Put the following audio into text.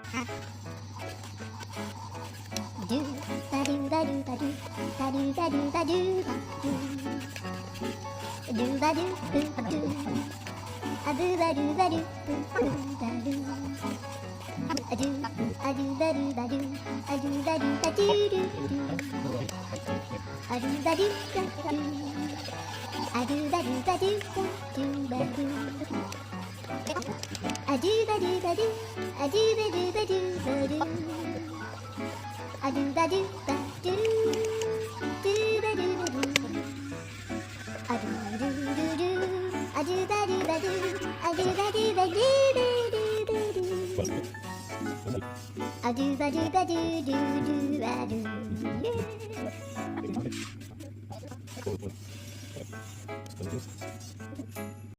Do ba do ba do ba do ba do ba do ba do do ba do boo ba do a boo ba do ba do boo ba do a do ba do ba do a do ba do ba do do do a do ba do ba do a do ba do ba do do ba do a do ba do ba do a do ba do ba do ba do a do ba do ba do do ba do ba do a do do do do a do ba do ba do a do ba do ba do ba do ba do a do ba do ba do do do ba do.